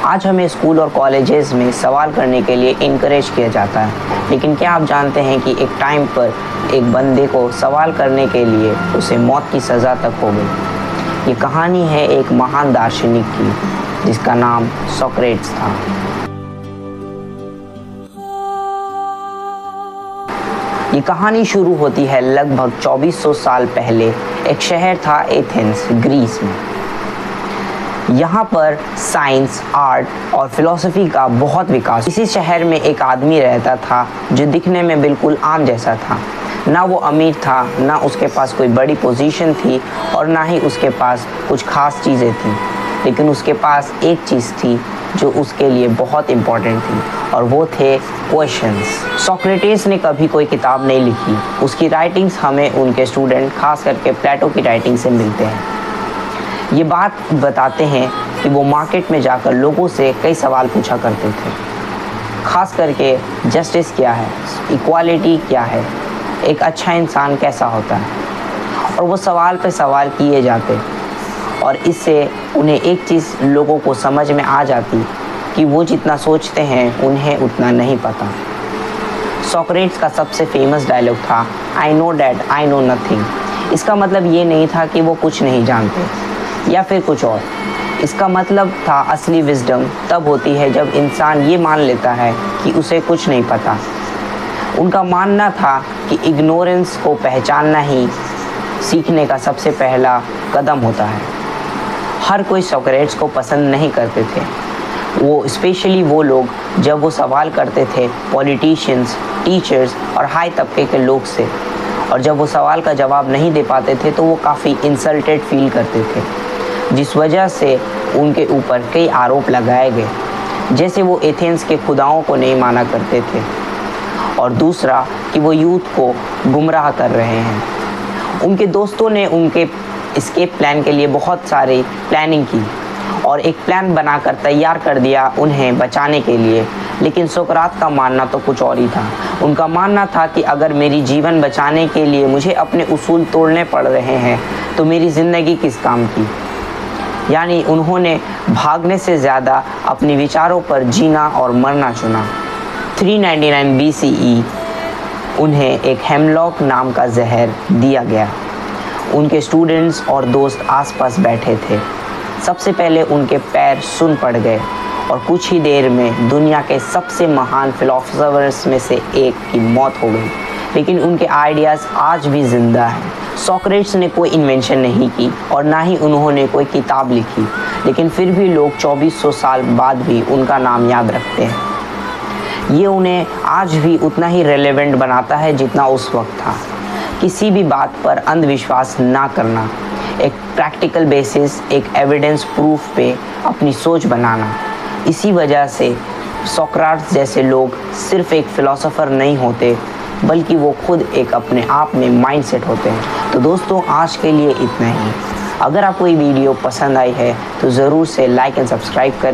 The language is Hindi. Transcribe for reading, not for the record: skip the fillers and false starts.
आज हमें स्कूल और कॉलेजेस में सवाल करने के लिए इनकरेज किया जाता है, लेकिन क्या आप जानते हैं कि एक टाइम पर एक बंदे को सवाल करने के लिए उसे मौत की सज़ा तक हो गई। ये कहानी है एक महान दार्शनिक की जिसका नाम सोक्रेट्स था। ये कहानी शुरू होती है लगभग 2400 साल पहले। एक शहर था एथेंस, ग्रीस में। यहाँ पर साइंस, आर्ट और फिलॉसफी का बहुत विकास। इसी शहर में एक आदमी रहता था जो दिखने में बिल्कुल आम जैसा था। ना वो अमीर था, ना उसके पास कोई बड़ी पोजीशन थी और ना ही उसके पास कुछ खास चीज़ें थी, लेकिन उसके पास एक चीज़ थी जो उसके लिए बहुत इम्पोर्टेंट थी और वो थे क्वेश्चंस। सोक्रेटिस ने कभी कोई किताब नहीं लिखी। उसकी राइटिंग्स हमें उनके स्टूडेंट, खास करके प्लेटो की राइटिंग से मिलते हैं। ये बात बताते हैं कि वो मार्केट में जाकर लोगों से कई सवाल पूछा करते थे, खास करके जस्टिस क्या है, इक्वालिटी क्या है, एक अच्छा इंसान कैसा होता है। और वो सवाल पे सवाल किए जाते और इससे उन्हें एक चीज़ लोगों को समझ में आ जाती कि वो जितना सोचते हैं उन्हें उतना नहीं पता। सोक्रेट्स का सबसे फेमस डायलॉग था, I know that I know nothing. इसका मतलब ये नहीं था कि वो कुछ नहीं जानते या फिर कुछ और। इसका मतलब था असली विजडम तब होती है जब इंसान ये मान लेता है कि उसे कुछ नहीं पता। उनका मानना था कि इग्नोरेंस को पहचानना ही सीखने का सबसे पहला कदम होता है। हर कोई सोक्रेट्स को पसंद नहीं करते थे, वो स्पेशली वो लोग जब वो सवाल करते थे पॉलिटिशियंस, टीचर्स और हाई तबके के लोग से, और जब वो सवाल का जवाब नहीं दे पाते थे तो वो काफ़ी इंसल्टेड फील करते थे, जिस वजह से उनके ऊपर कई आरोप लगाए गए, जैसे वो एथेंस के खुदाओं को नहीं माना करते थे और दूसरा कि वो यूथ को गुमराह कर रहे हैं। उनके दोस्तों ने उनके एस्केप प्लान के लिए बहुत सारी प्लानिंग की और एक प्लान बनाकर तैयार कर दिया उन्हें बचाने के लिए, लेकिन सोक्रात का मानना तो कुछ और ही था। उनका मानना था कि अगर मेरी जीवन बचाने के लिए मुझे अपने उसूल तोड़ने पड़ रहे हैं तो मेरी ज़िंदगी किस काम की। यानी उन्होंने भागने से ज़्यादा अपने विचारों पर जीना और मरना चुना। 399 BCE उन्हें एक हेमलॉक नाम का जहर दिया गया। उनके स्टूडेंट्स और दोस्त आसपास बैठे थे। सबसे पहले उनके पैर सुन पड़ गए और कुछ ही देर में दुनिया के सबसे महान फिलोसोफर्स में से एक की मौत हो गई, लेकिन उनके आइडियाज़ आज भी ज़िंदा हैं। सोक्रेट्स ने कोई इन्वेंशन नहीं की और ना ही उन्होंने कोई किताब लिखी, लेकिन फिर भी लोग 2400 साल बाद भी उनका नाम याद रखते हैं। ये उन्हें आज भी उतना ही रेलेवेंट बनाता है जितना उस वक्त था। किसी भी बात पर अंधविश्वास ना करना, एक प्रैक्टिकल बेसिस, एक एविडेंस प्रूफ पे अपनी सोच बनाना। इसी वजह से सोक्रेट्स जैसे लोग सिर्फ एक फ़िलासफ़र नहीं होते, बल्कि वो खुद एक अपने आप में माइंडसेट होते हैं। तो दोस्तों, आज के लिए इतना ही। अगर आपको ये वीडियो पसंद आई है तो ज़रूर से लाइक एंड सब्सक्राइब करें।